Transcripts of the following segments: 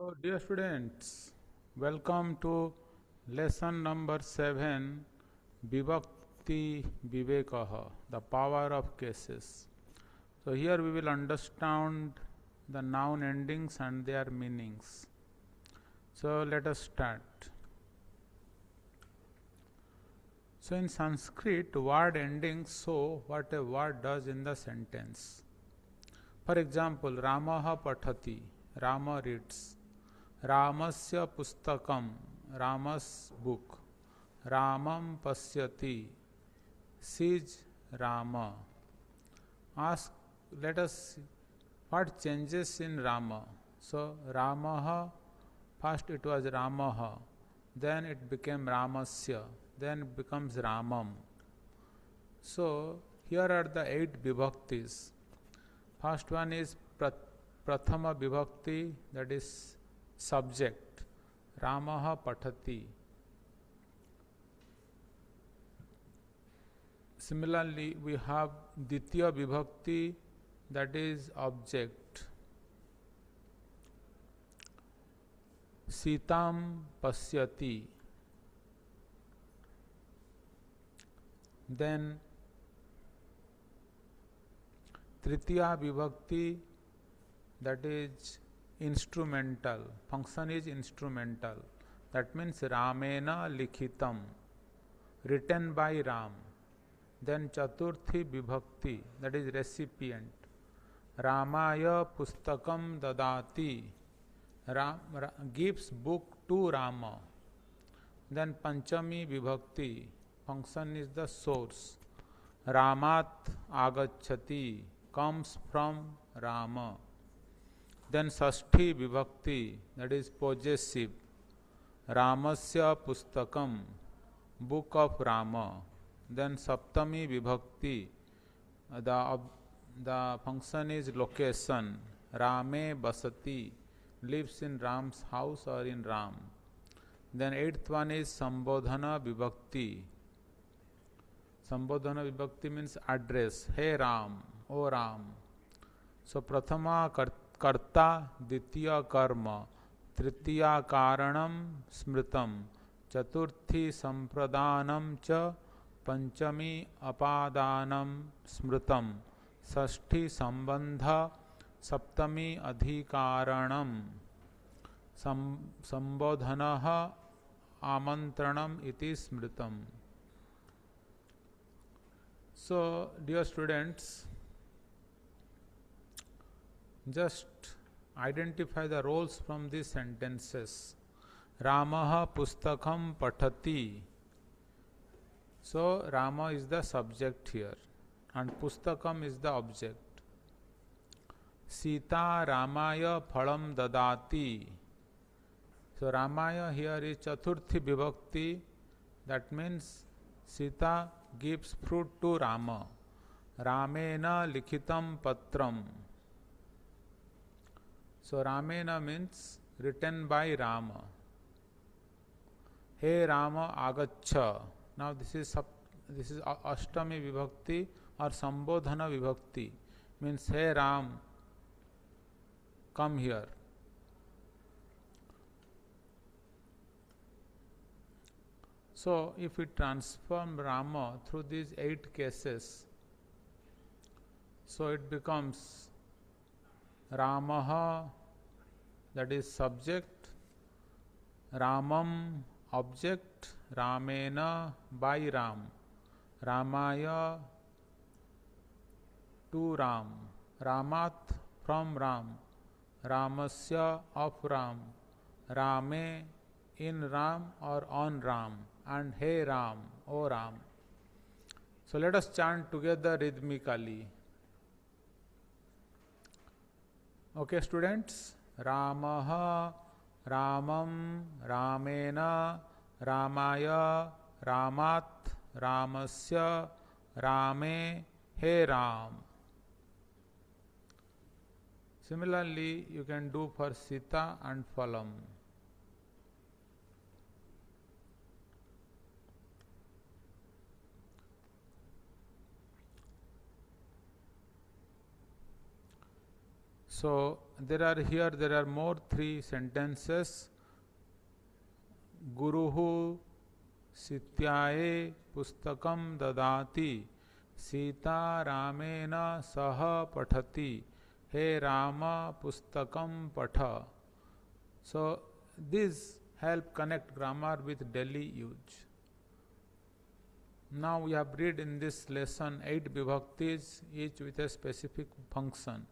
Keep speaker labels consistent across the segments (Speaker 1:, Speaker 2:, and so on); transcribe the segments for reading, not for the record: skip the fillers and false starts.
Speaker 1: So, dear students, welcome to lesson number 7 Vibhakti Vivekaha, the power of cases. So, here we will understand the noun endings and their meanings. So, let us start. So, in Sanskrit, word endings show what a word does in the sentence. For example, Ramaha pathati, Rama reads. Ramasya pustakam, Rama's book. Ramam pasyati, sees Rama. Ask, let us see what changes in Rama. So, Ramaha, first it was Ramaha, then it became Ramasya, then it becomes Ramam. So, here are the 8 vibhaktis. First one is Prathama vibhakti, that is subject. Ramaha pathati. Similarly, we have Ditya vibhakti, that is object. Sitam pasyati. Then Tritiya vibhakti, that is instrumental. Function is instrumental. That means Ramena likhitam, written by Ram. Then Chaturthi vibhakti, that is recipient. Ramaya pustakam dadati, Ram gives book to Rama. Then Panchami vibhakti, function is the source. Ramat agacchati, comes from Rama. Then Sashti vibhakti, that is possessive. Ramasya pustakam, book of Rama. Then Saptami vibhakti, the function is location. Rame basati, lives in Ram's house or in Ram. Then 8th one is Sambodhana vibhakti. Sambodhana vibhakti means address. Hey Ram, O Ram. So Prathama कर्ता, द्वितीय कर्म, तृतीय कारणम स्मृतम, चतुर्थी संप्रदानम च, पंचमी अपादानम स्मृतम, षष्ठी संबंध, सप्तमी अधिकारणम, संबोधनः आमंत्रणम इति स्मृतम. So, dear students, just identify the roles from these sentences. Ramaha pustakam pathati. So, Rama is the subject here and pustakam is the object. Sita Ramaya phalam dadati. So, Ramaya here is Chaturthi vibhakti. That means Sita gives fruit to Rama. Ramena likhitam patram. So Ramena means written by Rama. Hey Rama agaccha. Now this is Ashtami vibhakti or Sambodhana vibhakti. Means hey Ram, come here. So if we transform Rama through these 8 cases, so it becomes Ramaha, that is subject, Ramam object, Ramena by Ram, Ramaya to Ram, Ramat from Ram, Ramasya of Ram, Rame in Ram or on Ram, and Hey Ram, O Ram. So let us chant together rhythmically. Okay, students. Ramaha, Ramam, Ramena, Ramaya, Ramat, Ramasya, Rame, Hey Ram. Similarly, you can do for Sita and Phalam. So there are more 3 sentences. Guruhu Sityaye Pustakam Dadati Sita Ramena Saha Pathati He Rama Pustakam Patha. So these help connect grammar with daily use. Now we have read in this lesson 8 vibhaktis, each with a specific function.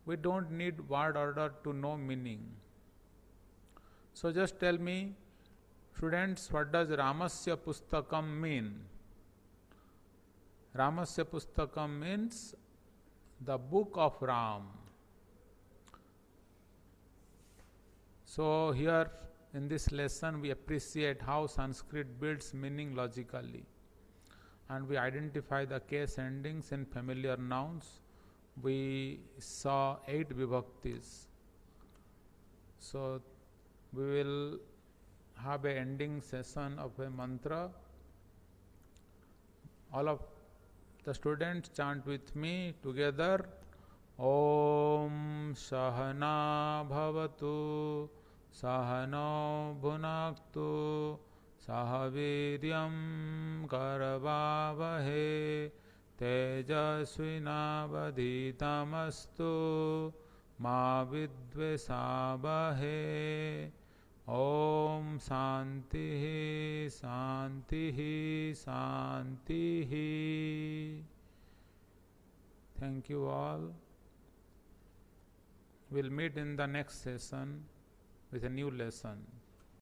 Speaker 1: We don't need word order to know meaning. So just tell me, students, what does Ramasya Pustakam mean? Ramasya Pustakam means the book of Ram. So here in this lesson we appreciate how Sanskrit builds meaning logically, and we identify the case endings in familiar nouns. We saw 8 vibhaktis. So we will have an ending session of a mantra. All of the students chant with me together. Om Sahana Bhavatu Sahano Bhunaktu Sahaviryam Karavavahe Tejasvinavadhitamastu Ma Vidvesabahe. Om Santihi Santihi Santihi. Thank you all. We'll meet in the next session with a new lesson.